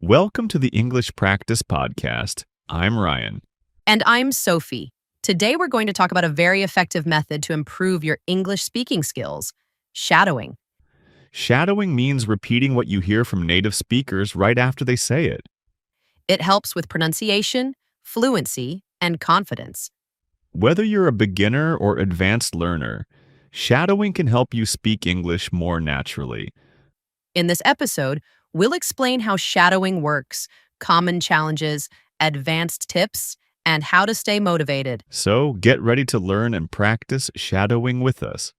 Welcome to the English Practice Podcast. I'm Ryan. And I'm Sophie. Today we're going to talk about a very effective method to improve your English speaking skills, shadowing. Shadowing means repeating what you hear from native speakers right after they say it. It helps with pronunciation, fluency, and confidence. Whether you're a beginner or advanced learner, shadowing can help you speak English more naturally. In this episode, we'll explain how shadowing works, common challenges, advanced tips, and how to stay motivated. So get ready to learn and practice shadowing with us.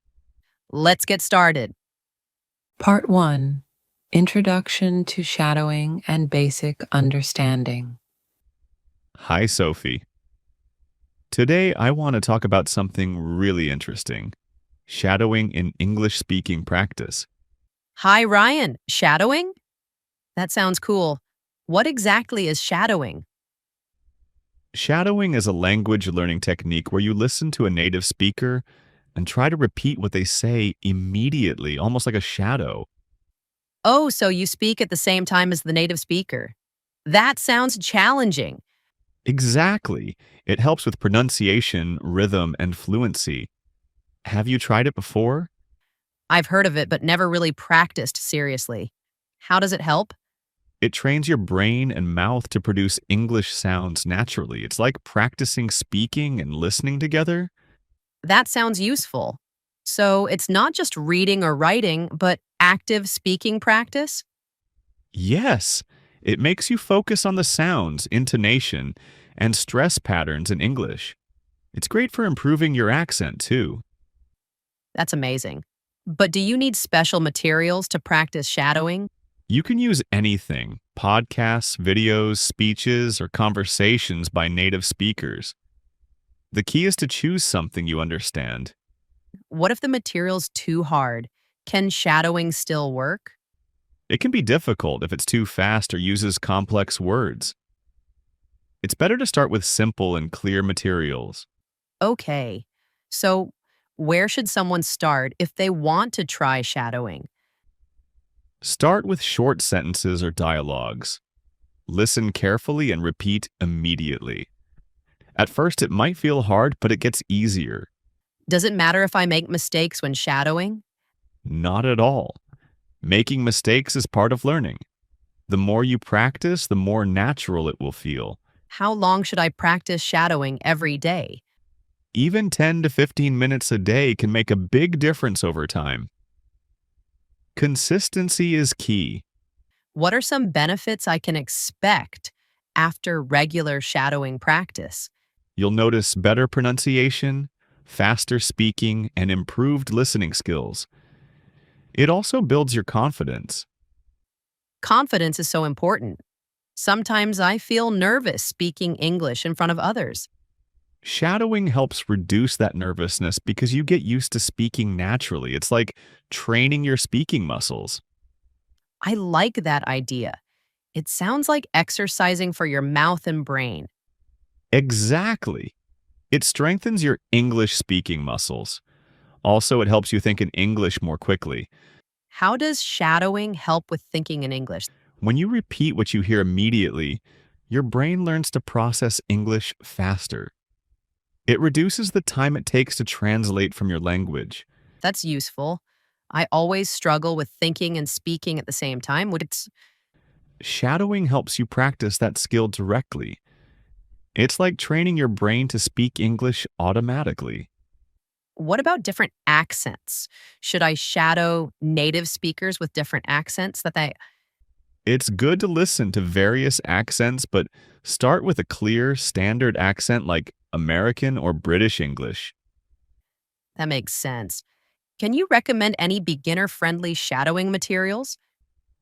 Let's get started. Part 1. Introduction to Shadowing and Basic Understanding. Hi, Sophie. Today, I want to talk about something really interesting, shadowing in English speaking practice. Hi, Ryan. Shadowing? That sounds cool. What exactly is shadowing? Shadowing is a language learning technique where you listen to a native speaker and try to repeat what they say immediately, almost like a shadow. Oh, so you speak at the same time as the native speaker. That sounds challenging. Exactly. It helps with pronunciation, rhythm, and fluency. Have you tried it before? I've heard of it, but never really practiced seriously. How does it help? It trains your brain and mouth to produce English sounds naturally. It's like practicing speaking and listening together. That sounds useful. So it's not just reading or writing, but active speaking practice? Yes, it makes you focus on the sounds, intonation, and stress patterns in English. It's great for improving your accent, too. That's amazing. But do you need special materials to practice shadowing? You can use anything, podcasts, videos, speeches, or conversations by native speakers. The key is to choose something you understand. What if the material's too hard? Can shadowing still work? It can be difficult if it's too fast or uses complex words. It's better to start with simple and clear materials. Okay. So where should someone start if they want to try shadowing? Start with short sentences or dialogues. Listen carefully and repeat immediately. At first, it might feel hard, but it gets easier. Does it matter if I make mistakes when shadowing? Not at all. Making mistakes is part of learning. The more you practice, the more natural it will feel. How long should I practice shadowing every day? Even 10 to 15 minutes a day can make a big difference over time. Consistency is key. What are some benefits I can expect after regular shadowing practice? You'll notice better pronunciation, faster speaking, and improved listening skills. It also builds your confidence. Confidence is so important. Sometimes I feel nervous speaking English in front of others. Shadowing helps reduce that nervousness because you get used to speaking naturally. It's like training your speaking muscles. I like that idea. It sounds like exercising for your mouth and brain. Exactly. It strengthens your English speaking muscles. Also, it helps you think in English more quickly. How does shadowing help with thinking in English? When you repeat what you hear immediately, your brain learns to process English faster. It reduces the time it takes to translate from your language. That's useful. I always struggle with thinking and speaking at the same time. Shadowing helps you practice that skill directly. It's like training your brain to speak English automatically. What about different accents? Should I shadow native speakers with different accents It's good to listen to various accents, but start with a clear, standard accent like American or British English. That makes sense. Can you recommend any beginner-friendly shadowing materials?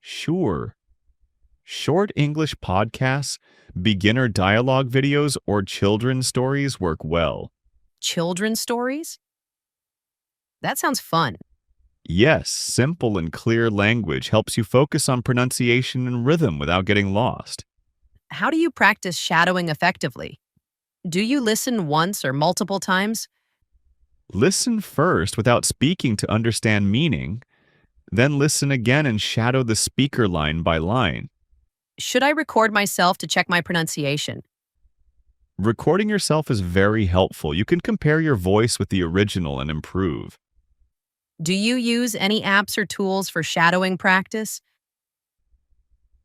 Sure. Short English podcasts, beginner dialogue videos, or children's stories work well. Children's stories? That sounds fun. Yes, simple and clear language helps you focus on pronunciation and rhythm without getting lost. How do you practice shadowing effectively? Do you listen once or multiple times? Listen first without speaking to understand meaning, then listen again and shadow the speaker line by line. Should I record myself to check my pronunciation? Recording yourself is very helpful. You can compare your voice with the original and improve. Do you use any apps or tools for shadowing practice?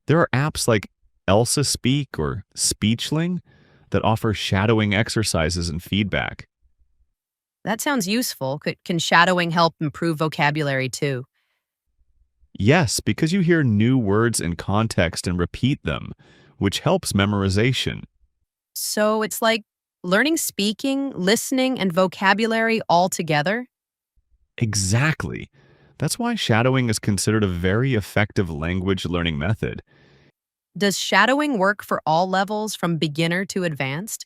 There are apps like Elsa Speak or Speechling that offer shadowing exercises and feedback. That sounds useful. Can shadowing help improve vocabulary too? Yes, because you hear new words in context and repeat them, which helps memorization. So it's like learning speaking, listening, and vocabulary all together? Exactly. That's why shadowing is considered a very effective language learning method. Does shadowing work for all levels from beginner to advanced?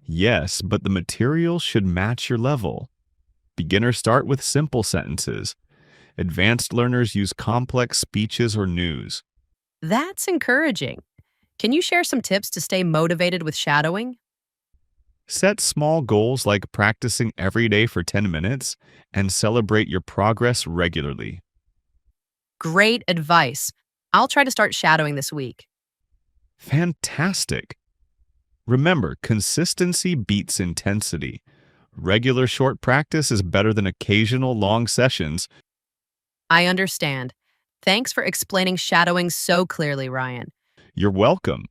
Yes, but the material should match your level. Beginners start with simple sentences. Advanced learners use complex speeches or news. That's encouraging. Can you share some tips to stay motivated with shadowing? Set small goals like practicing every day for 10 minutes and celebrate your progress regularly. Great advice. I'll try to start shadowing this week. Fantastic! Remember, consistency beats intensity. Regular short practice is better than occasional long sessions. I understand. Thanks for explaining shadowing so clearly, Ryan. You're welcome.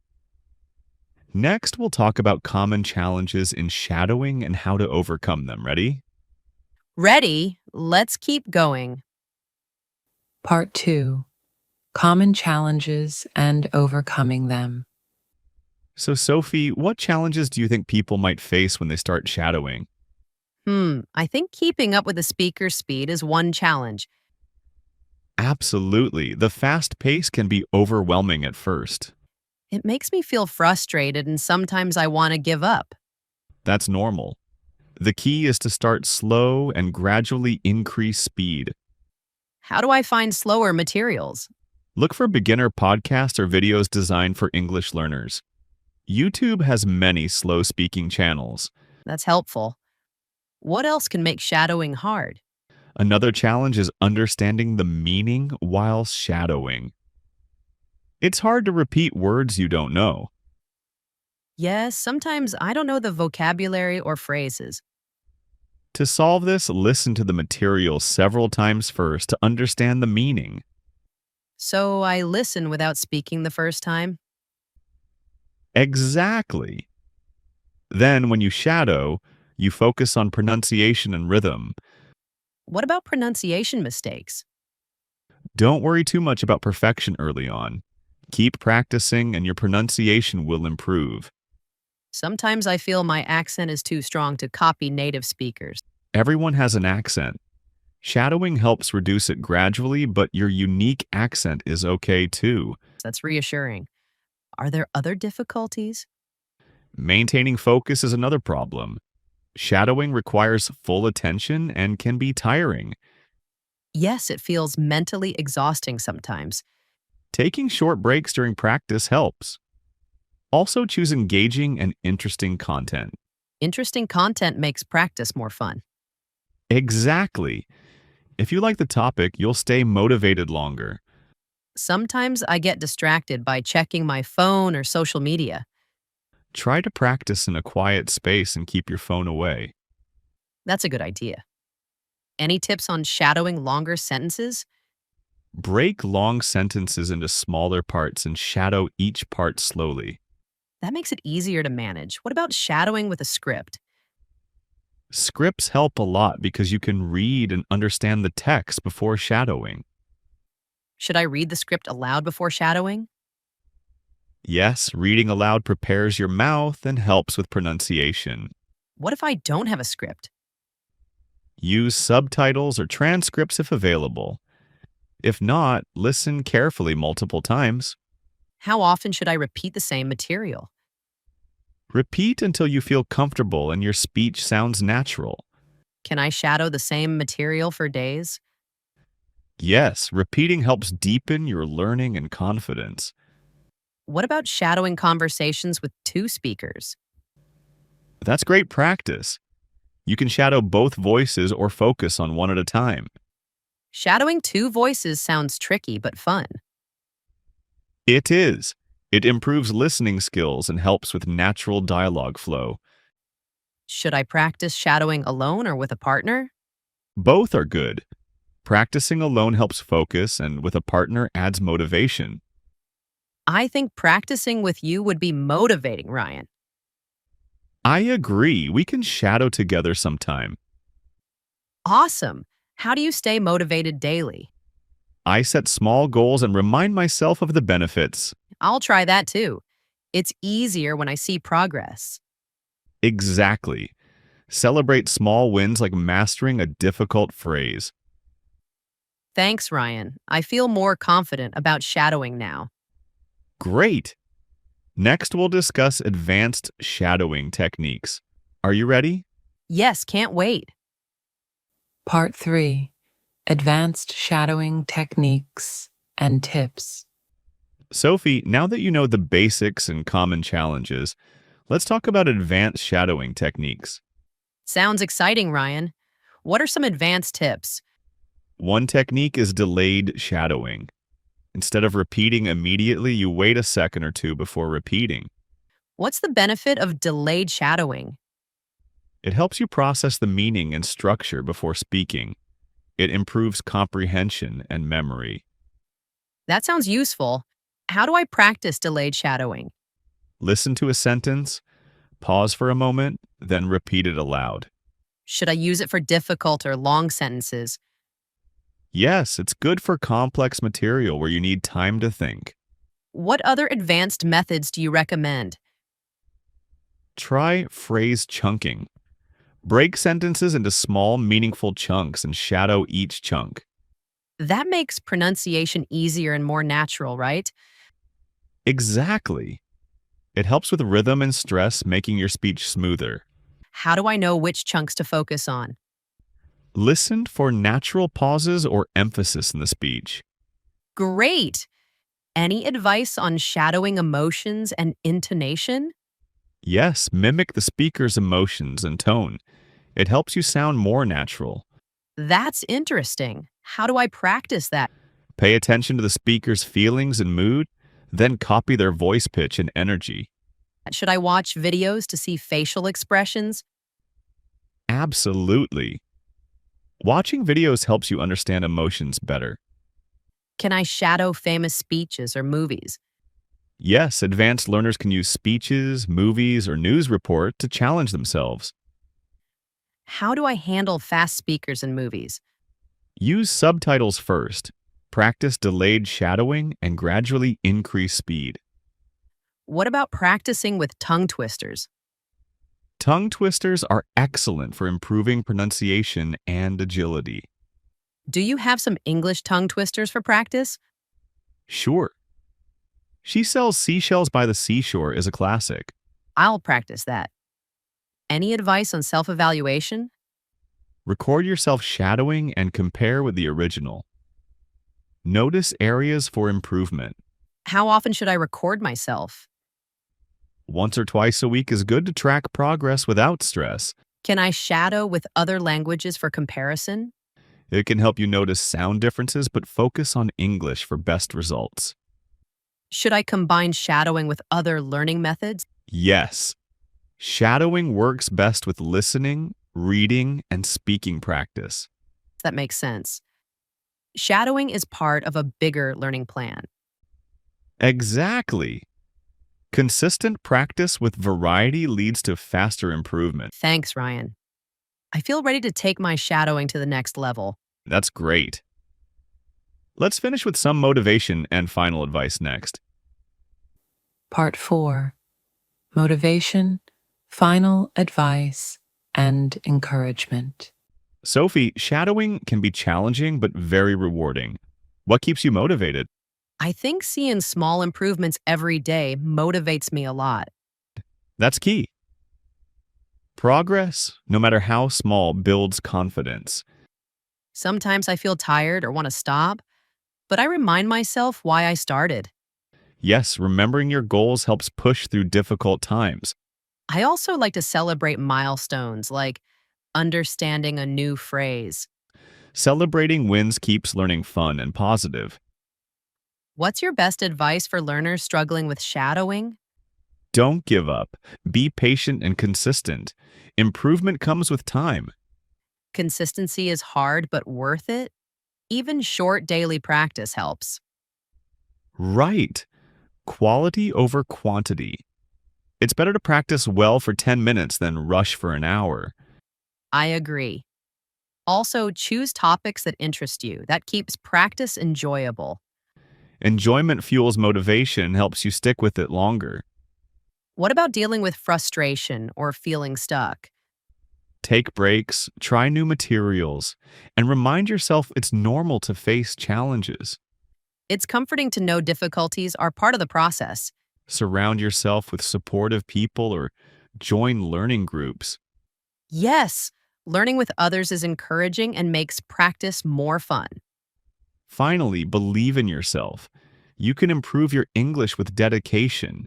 Next, we'll talk about common challenges in shadowing and how to overcome them. Ready? Ready? Let's keep going. Part 2. Common challenges and overcoming them. So, Sophie, what challenges do you think people might face when they start shadowing? I think keeping up with the speaker's speed is one challenge. Absolutely. The fast pace can be overwhelming at first. It makes me feel frustrated and sometimes I want to give up. That's normal. The key is to start slow and gradually increase speed. How do I find slower materials? Look for beginner podcasts or videos designed for English learners. YouTube has many slow speaking channels. That's helpful. What else can make shadowing hard? Another challenge is understanding the meaning while shadowing. It's hard to repeat words you don't know. Yes, sometimes I don't know the vocabulary or phrases. To solve this, listen to the material several times first to understand the meaning. So I listen without speaking the first time. Exactly. Then, when you shadow, you focus on pronunciation and rhythm. What about pronunciation mistakes? Don't worry too much about perfection early on. Keep practicing and your pronunciation will improve. Sometimes I feel my accent is too strong to copy native speakers. Everyone has an accent. Shadowing helps reduce it gradually, but your unique accent is okay too. That's reassuring. Are there other difficulties? Maintaining focus is another problem. Shadowing requires full attention and can be tiring. Yes, it feels mentally exhausting sometimes. Taking short breaks during practice helps. Also, choose engaging and interesting content. Interesting content makes practice more fun. Exactly. If you like the topic, you'll stay motivated longer. Sometimes I get distracted by checking my phone or social media. Try to practice in a quiet space and keep your phone away. That's a good idea. Any tips on shadowing longer sentences? Break long sentences into smaller parts and shadow each part slowly. That makes it easier to manage. What about shadowing with a script? Scripts help a lot because you can read and understand the text before shadowing. Should I read the script aloud before shadowing? Yes, reading aloud prepares your mouth and helps with pronunciation. What if I don't have a script? Use subtitles or transcripts if available. If not, listen carefully multiple times. How often should I repeat the same material? Repeat until you feel comfortable and your speech sounds natural. Can I shadow the same material for days? Yes, repeating helps deepen your learning and confidence. What about shadowing conversations with two speakers? That's great practice. You can shadow both voices or focus on one at a time. Shadowing two voices sounds tricky but fun. It is. It improves listening skills and helps with natural dialogue flow. Should I practice shadowing alone or with a partner? Both are good. Practicing alone helps focus, and with a partner adds motivation. I think practicing with you would be motivating, Ryan. I agree. We can shadow together sometime. Awesome. How do you stay motivated daily? I set small goals and remind myself of the benefits. I'll try that too. It's easier when I see progress. Exactly. Celebrate small wins like mastering a difficult phrase. Thanks, Ryan. I feel more confident about shadowing now. Great. Next, we'll discuss advanced shadowing techniques. Are you ready? Yes, can't wait. Part 3. Advanced Shadowing Techniques and Tips. Sophie, now that you know the basics and common challenges, let's talk about advanced shadowing techniques. Sounds exciting, Ryan. What are some advanced tips? One technique is delayed shadowing. Instead of repeating immediately, you wait a second or two before repeating. What's the benefit of delayed shadowing? It helps you process the meaning and structure before speaking. It improves comprehension and memory. That sounds useful. How do I practice delayed shadowing? Listen to a sentence, pause for a moment, then repeat it aloud. Should I use it for difficult or long sentences? Yes, it's good for complex material where you need time to think. What other advanced methods do you recommend? Try phrase chunking. Break sentences into small, meaningful chunks and shadow each chunk. That makes pronunciation easier and more natural, right? Exactly. It helps with rhythm and stress, making your speech smoother. How do I know which chunks to focus on? Listen for natural pauses or emphasis in the speech. Great! Any advice on shadowing emotions and intonation? Yes, mimic the speaker's emotions and tone. It helps you sound more natural. That's interesting. How do I practice that? Pay attention to the speaker's feelings and mood, then copy their voice pitch and energy. Should I watch videos to see facial expressions? Absolutely. Watching videos helps you understand emotions better. Can I shadow famous speeches or movies? Yes, advanced learners can use speeches, movies, or news report to challenge themselves. How do I handle fast speakers in movies? Use subtitles first. Practice delayed shadowing and gradually increase speed. What about practicing with tongue twisters? Tongue twisters are excellent for improving pronunciation and agility. Do you have some English tongue twisters for practice? Sure. She Sells Seashells by the Seashore is a classic. I'll practice that. Any advice on self-evaluation? Record yourself shadowing and compare with the original. Notice areas for improvement. How often should I record myself? Once or twice a week is good to track progress without stress. Can I shadow with other languages for comparison? It can help you notice sound differences, but focus on English for best results. Should I combine shadowing with other learning methods? Yes. Shadowing works best with listening, reading, and speaking practice. That makes sense. Shadowing is part of a bigger learning plan. Exactly. Consistent practice with variety leads to faster improvement. Thanks, Ryan. I feel ready to take my shadowing to the next level. That's great. Let's finish with some motivation and final advice next. Part 4. Motivation, Final Advice, and Encouragement. Sophie, shadowing can be challenging but very rewarding. What keeps you motivated? I think seeing small improvements every day motivates me a lot. That's key. Progress, no matter how small, builds confidence. Sometimes I feel tired or want to stop, but I remind myself why I started. Yes, remembering your goals helps push through difficult times. I also like to celebrate milestones like understanding a new phrase. Celebrating wins keeps learning fun and positive. What's your best advice for learners struggling with shadowing? Don't give up. Be patient and consistent. Improvement comes with time. Consistency is hard but worth it? Even short daily practice helps. Right. Quality over quantity. It's better to practice well for 10 minutes than rush for an hour. I agree. Also, choose topics that interest you. That keeps practice enjoyable. Enjoyment fuels motivation and helps you stick with it longer. What about dealing with frustration or feeling stuck? Take breaks, try new materials, and remind yourself it's normal to face challenges. It's comforting to know difficulties are part of the process. Surround yourself with supportive people or join learning groups. Yes, learning with others is encouraging and makes practice more fun. Finally, believe in yourself. You can improve your English with dedication.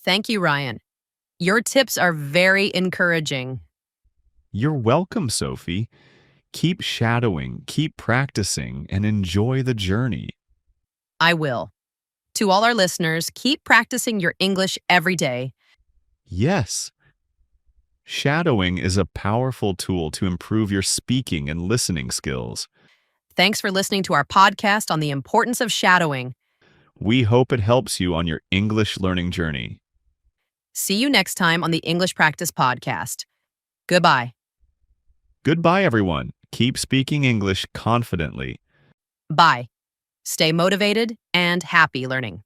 Thank you, Ryan. Your tips are very encouraging. You're welcome, Sophie. Keep shadowing, keep practicing, and enjoy the journey. I will. To all our listeners, keep practicing your English every day. Yes, shadowing is a powerful tool to improve your speaking and listening skills. Thanks for listening to our podcast on the importance of shadowing. We hope it helps you on your English learning journey. See you next time on the English Practice Podcast. Goodbye. Goodbye, everyone. Keep speaking English confidently. Bye. Stay motivated and happy learning.